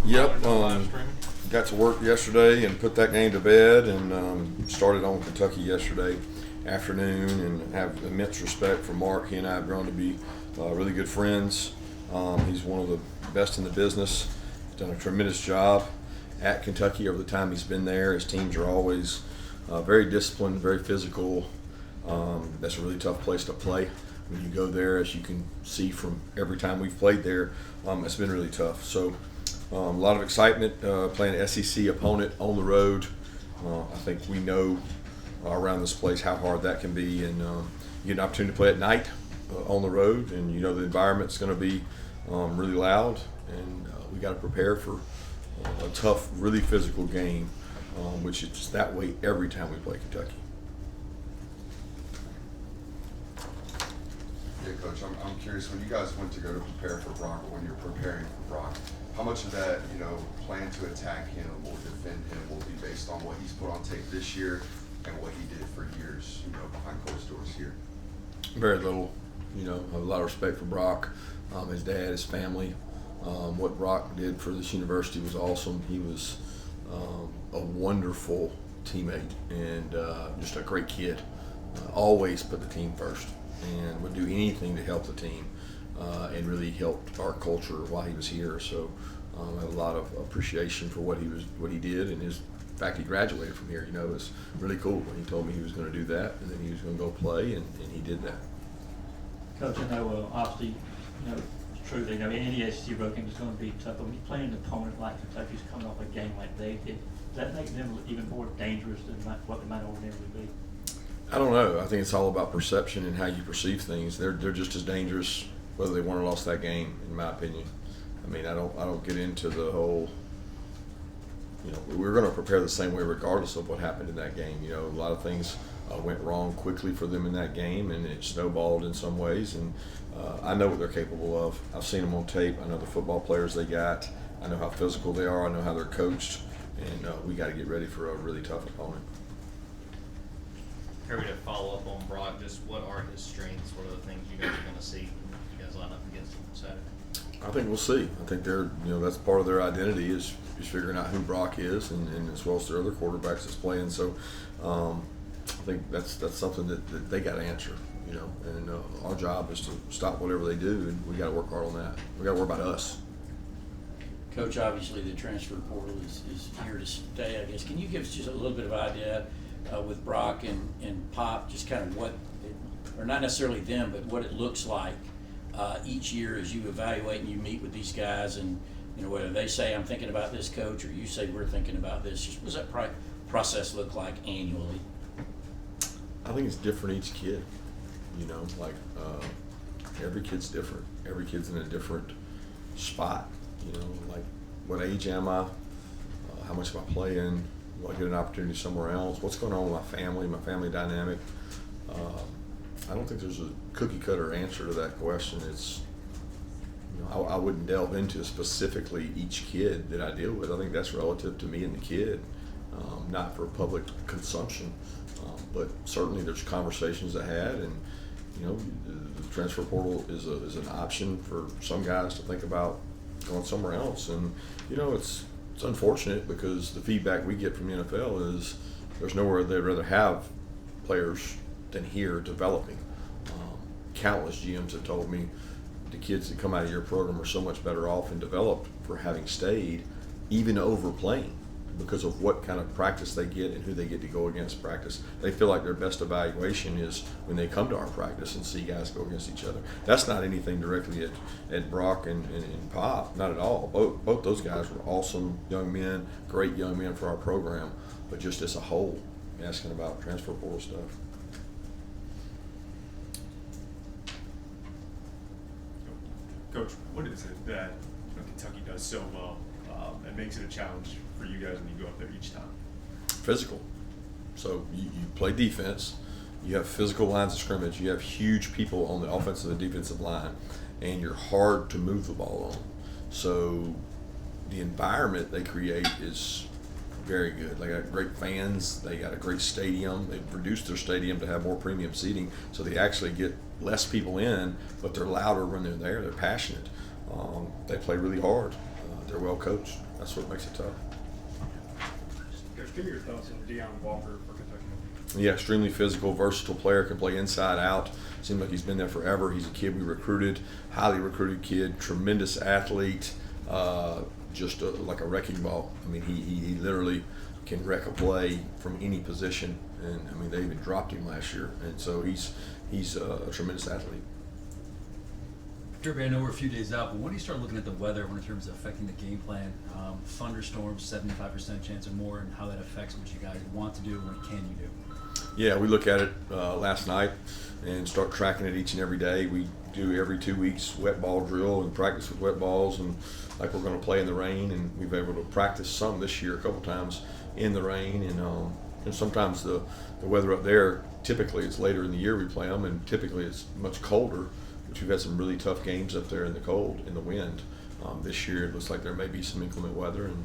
Yep. Got to work yesterday and put that game to bed, and started on Kentucky yesterday afternoon, and have immense respect for Mark. He and I have grown to be really good friends. He's one of the best in the business. He's done a tremendous job at Kentucky over the time he's been there. His teams are always very disciplined, very physical. That's a really tough place to play. When you go there, as you can see from every time we've played there, it's been really tough. So a lot of excitement playing an SEC opponent on the road. I think we know around this place how hard that can be, and you get an opportunity to play at night on the road, and you know the environment's going to be really loud, and we got to prepare for a tough, really physical game, which is that way every time we play Kentucky. Yeah, Coach, I'm curious, when you guys went to go to prepare for Brock, or when you're preparing for Brock, how much of that, plan to attack him or defend him will be based on what he's put on tape this year and what he did for years, behind closed doors here? Very little. I have a lot of respect for Brock, his dad, his family. What Brock did for this university was awesome. He was a wonderful teammate and just a great kid. Always put the team first and would do anything to help the team, and really helped our culture while he was here. So I have a lot of appreciation for what he did, and his fact he graduated from here. It was really cool when he told me he was going to do that, and then he was going to go play, and he did that. Coach, I know obviously, it's true that any SEC road game is going to be tough, but when you're playing an opponent like Kentucky's coming off a game like they did, does that make them even more dangerous than what they might ordinarily be? I don't know. I think it's all about perception and how you perceive things. They're just as dangerous whether they won or lost that game, in my opinion. I mean, I don't get into the whole. We're going to prepare the same way regardless of what happened in that game. A lot of things went wrong quickly for them in that game, and it snowballed in some ways. And I know what they're capable of. I've seen them on tape. I know the football players they got. I know how physical they are. I know how they're coached, and we got to get ready for a really tough opponent. Kirby, to follow up on Brock, just what are his strengths? What are the things you guys are going to see when you guys line up against him on Saturday? I think we'll see. I think they're, that's part of their identity is figuring out who Brock is, and as well as their other quarterbacks that's playing. So I think that's something that they got to answer, and our job is to stop whatever they do, and we got to work hard on that. We got to worry about us. Coach, obviously the transfer portal is here to stay, I guess. Can you give us just a little bit of idea with Brock and Pop, just kind of what, or not necessarily them, but what it looks like each year as you evaluate and you meet with these guys, and whether they say I'm thinking about this, coach, or you say we're thinking about this. Just what does that process look like annually? I think it's different each kid. Every kid's different. Every kid's in a different spot. Like what age am I? How much am I playing? Will I get an opportunity somewhere else? What's going on with my family dynamic? I don't think there's a cookie cutter answer to that question. It's, I wouldn't delve into specifically each kid that I deal with. I think that's relative to me and the kid, not for public consumption. But certainly there's conversations I had, and the transfer portal is an option for some guys to think about going somewhere else. And it's unfortunate because the feedback we get from the NFL is there's nowhere they'd rather have players than here developing. Countless GMs have told me the kids that come out of your program are so much better off and developed for having stayed, even over playing, because of what kind of practice they get and who they get to go against practice. They feel like their best evaluation is when they come to our practice and see guys go against each other. That's not anything directly at Brock and Pop, not at all. Both those guys were awesome young men, great young men for our program, but just as a whole, asking about transfer portal stuff. Coach, what is it that Kentucky does so well that makes it a challenge for you guys when you go up there each time? Physical. So you play defense, you have physical lines of scrimmage, you have huge people on the offensive and defensive line, and you're hard to move the ball on. So the environment they create is very good. They got great fans, they got a great stadium, they've reduced their stadium to have more premium seating, so they actually get less people in, but they're louder when they're there, they're passionate. They play really hard. they're well coached. That's what makes it tough. Coach, give me your thoughts on Deion Walker for Kentucky. Yeah, extremely physical, versatile player, can play inside out. Seems like he's been there forever. He's a kid we recruited, highly recruited kid, tremendous athlete, like a wrecking ball. I mean, he literally can wreck a play from any position, and I mean they even dropped him last year, and so he's a tremendous athlete. Kirby, I know we're a few days out, but when do you start looking at the weather in terms of affecting the game plan? Thunderstorms, 75% chance or more, and how that affects what you guys want to do and what can you do? Yeah, we look at it last night and start tracking it each and every day. We do every 2 weeks wet ball drill and practice with wet balls, and like we're going to play in the rain, and we've been able to practice some this year a couple times in the rain, and sometimes the weather up there, typically it's later in the year we play them, and typically it's much colder, which we've had some really tough games up there in the cold, in the wind. This year it looks like there may be some inclement weather, and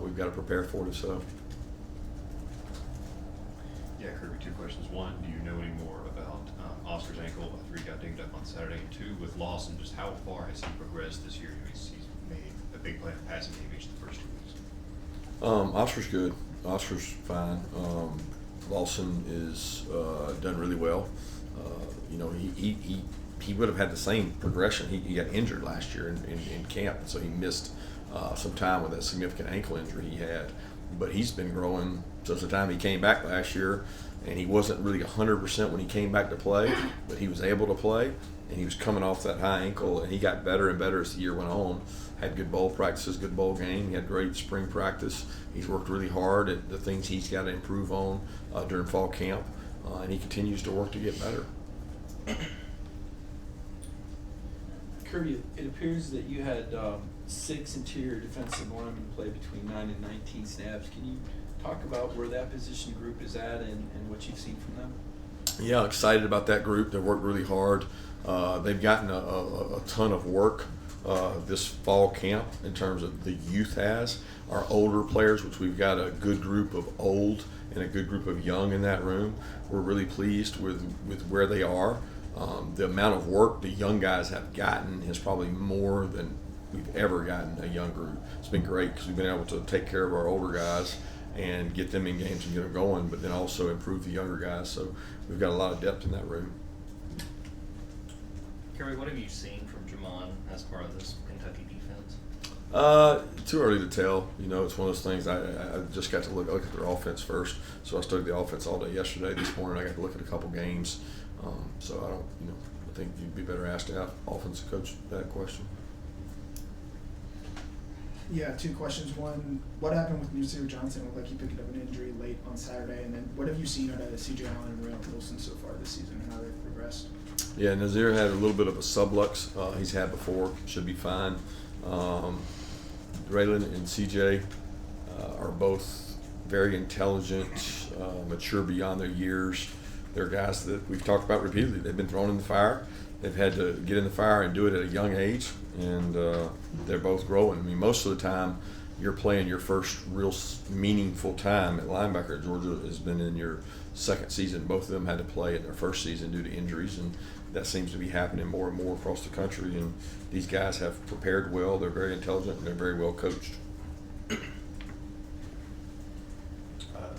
we've got to prepare for it. So. Yeah, Kirby, 2 questions. One, do you know any more about Oscar's ankle after he got dinged up on Saturday? And 2, with Lawson, just how far has he progressed this year? He's made a big play in the passing game each of the first 2 weeks. Oscar's good. Oscar's fine. Lawson is done really well. He would have had the same progression. He got injured last year in camp, and so he missed some time with that significant ankle injury he had. But he's been growing since the time he came back last year, and he wasn't really 100% when he came back to play, but he was able to play, and he was coming off that high ankle, and he got better and better as the year went on. Had good bowl practices, good bowl game. He had great spring practice. He's worked really hard at the things he's got to improve on during fall camp, and he continues to work to get better. Kirby, it appears that you had 6 interior defensive linemen play between 9 and 19 snaps. Can you talk about where that position group is at and what you've seen from them? Yeah, excited about that group. They worked really hard. They've gotten a ton of work this fall camp in terms of the youth has. Our older players, which we've got a good group of old and a good group of young in that room. We're really pleased with where they are. The amount of work the young guys have gotten is probably more than we've ever gotten a young group. It's been great because we've been able to take care of our older guys and get them in games and get them going, but then also improve the younger guys. So we've got a lot of depth in that room. Kirby, what have you seen from Jamon as part of this Kentucky defense? Too early to tell. It's one of those things. I just got to look at their offense first. So I studied the offense all day yesterday. This morning I got to look at a couple games. So I don't, I think you'd be better asked to have offensive coach that question. Yeah, 2 questions. One, what happened with Nazir Johnson? It looked like he picked up an injury late on Saturday. And then what have you seen out of C.J. Allen and Raylan Wilson so far this season and how they've progressed? Yeah, Nazir had a little bit of a sublux he's had before. Should be fine. Raylan and C.J. Are both very intelligent, mature beyond their years. They're guys that we've talked about repeatedly. They've been thrown in the fire. They've had to get in the fire and do it at a young age, and they're both growing. I mean, most of the time, you're playing your first real meaningful time at linebacker at Georgia has been in your second season. Both of them had to play in their first season due to injuries, and that seems to be happening more and more across the country. And these guys have prepared well. They're very intelligent, and they're very well coached.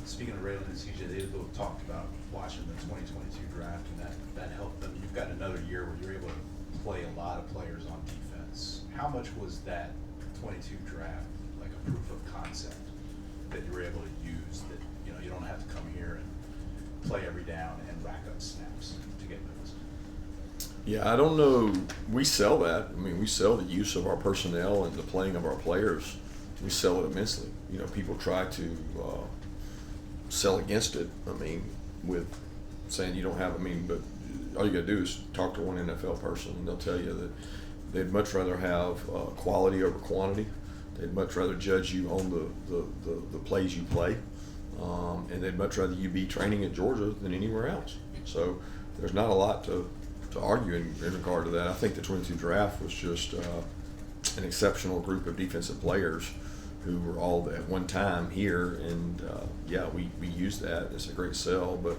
Speaking of Raylan and CJ, they both talked about watching the 2022 draft, and that helped them. You've got another year where you're able to play a lot of players on defense. How much was that 22 draft like a proof of concept that you were able to use, that you don't have to come here and play every down and rack up snaps to get noticed? Yeah, I don't know. We sell that. I mean, we sell the use of our personnel and the playing of our players. We sell it immensely. People try to sell against it. I mean, with saying you don't have. But all you got to do is talk to one NFL person, and they'll tell you that they'd much rather have quality over quantity. They'd much rather judge you on the plays you play, and they'd much rather you be training at Georgia than anywhere else. So there's not a lot to argue in regard to that. I think the 22 draft was just an exceptional group of defensive players who were all at one time here, and we used that. It's a great sell, but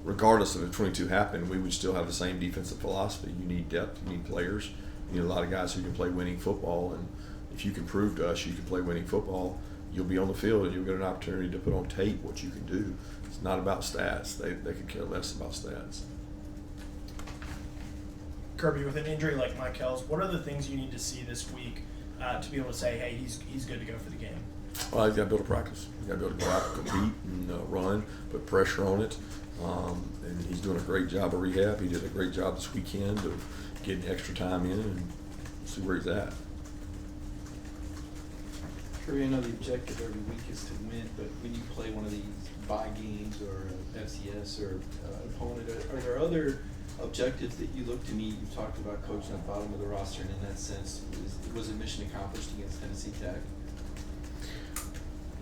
regardless of if 22 happened, we would still have the same defensive philosophy. You need depth, you need players, you need a lot of guys who can play winning football, and if you can prove to us you can play winning football, you'll be on the field and you'll get an opportunity to put on tape what you can do. It's not about stats. They could care less about stats. Kirby, with an injury like Michael's, what are the things you need to see this week to be able to say, hey, he's good to go for the game? Well, he's got to build a practice. He's got to be able to go out and compete and run, put pressure on it. And he's doing a great job of rehab. He did a great job this weekend of getting extra time in and see where he's at. Kirby, I know the objective every week is to win, but when you play one of these bye games or FCS or opponent, are there other objectives that you look to meet? You've talked about coaching at the bottom of the roster, and in that sense, was it mission accomplished against Tennessee Tech?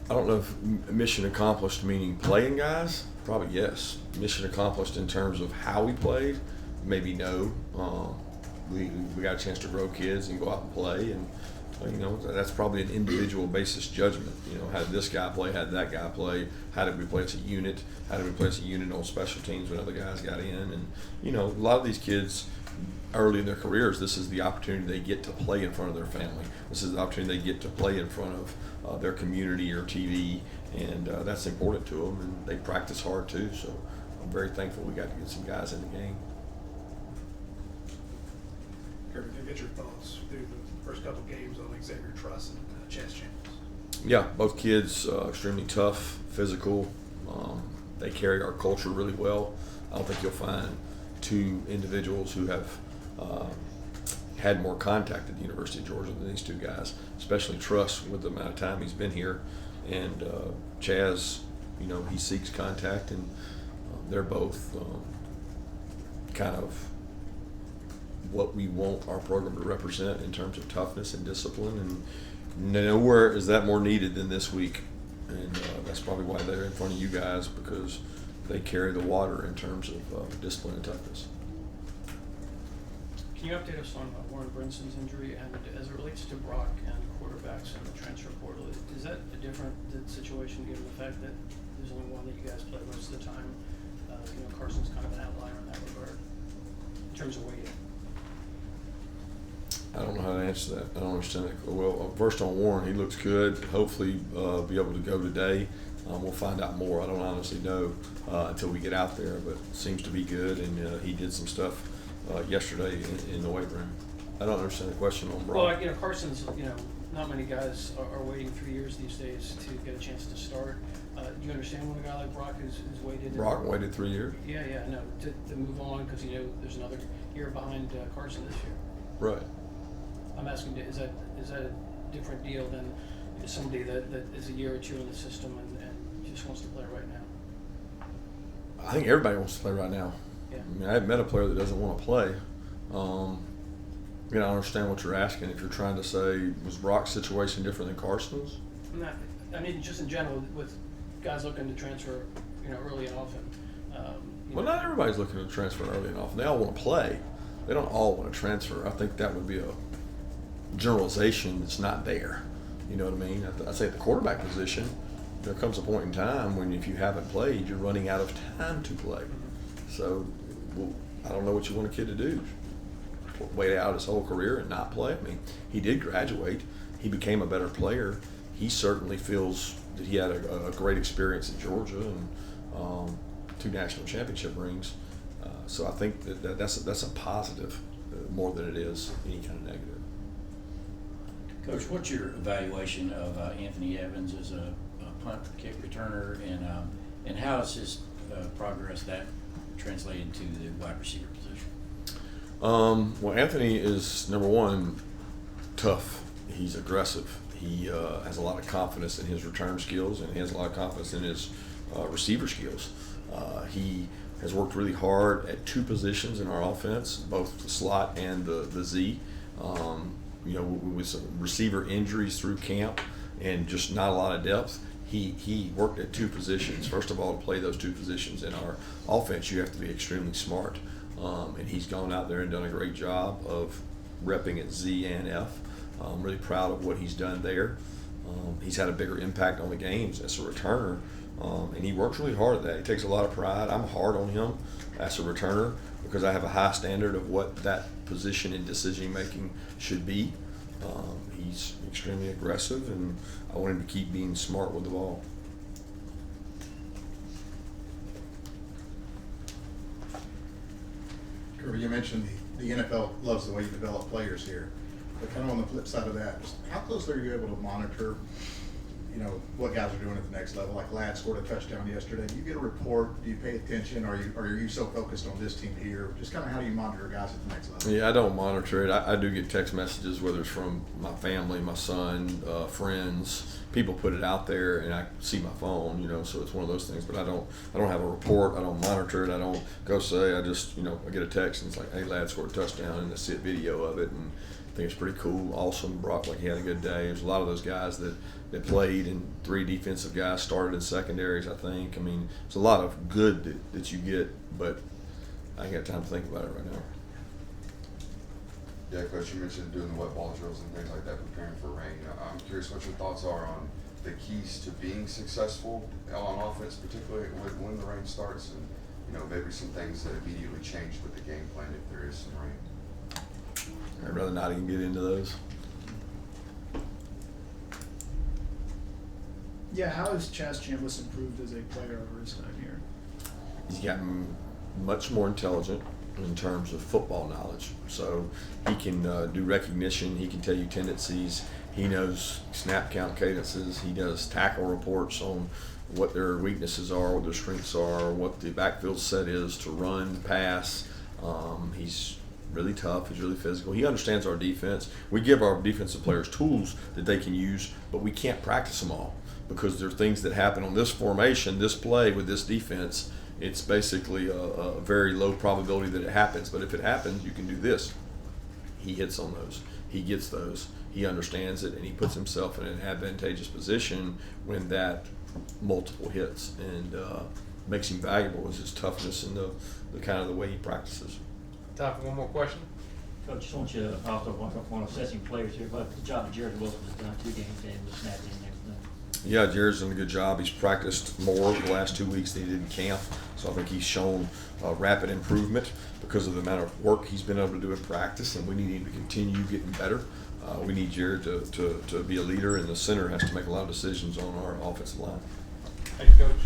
I don't know if mission accomplished meaning playing guys. Probably yes. Mission accomplished in terms of how we played, maybe no. We got a chance to grow kids and go out and play, and that's probably an individual basis judgment. How did this guy play? How did that guy play? How did we play as a unit? How did we play as a unit on special teams when other guys got in? And a lot of these kids early in their careers, this is the opportunity they get to play in front of their family. This is the opportunity they get to play in front of their community or TV, and that's important to them. And they practice hard too. So I'm very thankful we got to get some guys in the game. Kirby, can I get your thoughts through the first couple games on Xavier Truss and Chaz Chandler? Yeah, both kids extremely tough, physical. They carry our culture really well. I don't think you'll find two individuals who have had more contact at the University of Georgia than these two guys, especially Truss with the amount of time he's been here. And Chaz, he seeks contact, and they're both kind of what we want our program to represent in terms of toughness and discipline, and nowhere is that more needed than this week. And that's probably why they're in front of you guys, because they carry the water in terms of discipline and toughness. Can you update us on Warren Brinson's injury, and as it relates to Brock and quarterbacks and the transfer portal, is that a different situation given the fact that there's only one that you guys play most of the time? Carson's kind of an outlier in that regard in terms of weighting. I don't know how to answer that. I don't understand that. Well, first on Warren, he looks good. Hopefully be able to go today. We'll find out more. I don't honestly know until we get out there, but it seems to be good, and he did some stuff yesterday in the weight room. I don't understand the question on Brock. Well, Carson's, not many guys are waiting 3 years these days to get a chance to start. Do you understand when a guy like Brock is waited? Brock waited 3 years? Yeah, no, to move on because there's another year behind Carson this year. Right. I'm asking, is that a different deal than somebody that is a year or two in the system and just wants to play right now? I think everybody wants to play right now. Yeah. I mean, I haven't met a player that doesn't want to play. I understand what you're asking. If you're trying to say, was Brock's situation different than Carson's? Just in general, with guys looking to transfer, early and often. Well, not everybody's looking to transfer early and often. They all want to play. They don't all want to transfer. I think that would be a generalization that's not there. You know what I mean? I say at the quarterback position, there comes a point in time when if you haven't played, you're running out of time to play. So, I don't know what you want a kid to do. Wait out his whole career and not play? I mean, he did graduate. He became a better player. He certainly feels that he had a great experience at Georgia and 2 national championship rings. So I think that's a positive more than it is any kind of negative. Coach, what's your evaluation of Anthony Evans as a punt kick returner, and how has his progress that translated to the wide receiver position? Well, Anthony is, number one, tough. He's aggressive. He has a lot of confidence in his return skills, and he has a lot of confidence in his receiver skills. He has worked really hard at 2 positions in our offense, both the slot and the Z. With some receiver injuries through camp and just not a lot of depth, he worked at 2 positions. First of all, to play those 2 positions in our offense, you have to be extremely smart. And he's gone out there and done a great job of repping at Z and F. I'm really proud of what he's done there. He's had a bigger impact on the games as a returner, and he works really hard at that. He takes a lot of pride. I'm hard on him as a returner because I have a high standard of what that position in decision making should be. He's extremely aggressive, and I want him to keep being smart with the ball. Kirby, you mentioned the NFL loves the way you develop players here, but kind of on the flip side of that, just how closely are you able to monitor, you know, what guys are doing at the next level? Like Ladd scored a touchdown yesterday. Do you get a report? Do you pay attention? Or are you so focused on this team here? Just kind of how do you monitor guys at the next level? Yeah, I don't monitor it. I do get text messages, whether it's from my family, my son, friends. People put it out there, and I see my phone, you know, so it's one of those things. But I don't have a report. I don't monitor it. I don't go say. I just, you know, I get a text and it's like, hey, Ladd scored a touchdown, and I see a video of it, and I think it's pretty cool. Awesome. Brock, like, he had a good day. There's a lot of those guys that played, and 3 defensive guys started in secondaries, I think. I mean, it's a lot of good that you get, but I ain't got time to think about it right now. Yeah, Coach, you mentioned doing the wet ball drills and things like that, preparing for rain. I'm curious what your thoughts are on the keys to being successful on offense, particularly when the rain starts, and, you know, maybe some things that immediately change with the game plan if there is some rain. I'd rather not even get into those. Yeah, how has Chaz Chambliss improved as a player over his time here? He's gotten much more intelligent in terms of football knowledge. So he can do recognition. He can tell you tendencies. He knows snap count cadences. He does tackle reports on what their weaknesses are, what their strengths are, what the backfield set is to run, pass. He's really tough. He's really physical. He understands our defense. We give our defensive players tools that they can use, but we can't practice them all because there are things that happen on this formation, this play with this defense. It's basically a very low probability that it happens, but if it happens, you can do this. He hits on those. He gets those. He understands it, and he puts himself in an advantageous position when that multiple hits, and makes him valuable is his toughness and the kind of the way he practices. Time for one more question. Coach, just want you to also want assessing players here, but the job that Jared Wilson has done 2 games and was snapped in and everything. Yeah, Jared's done a good job. He's practiced more the last 2 weeks than he did in camp, so I think he's shown rapid improvement because of the amount of work he's been able to do in practice, and we need him to continue getting better. We need Jared to be a leader, and the center has to make a lot of decisions on our offensive line. Thank you, Coach.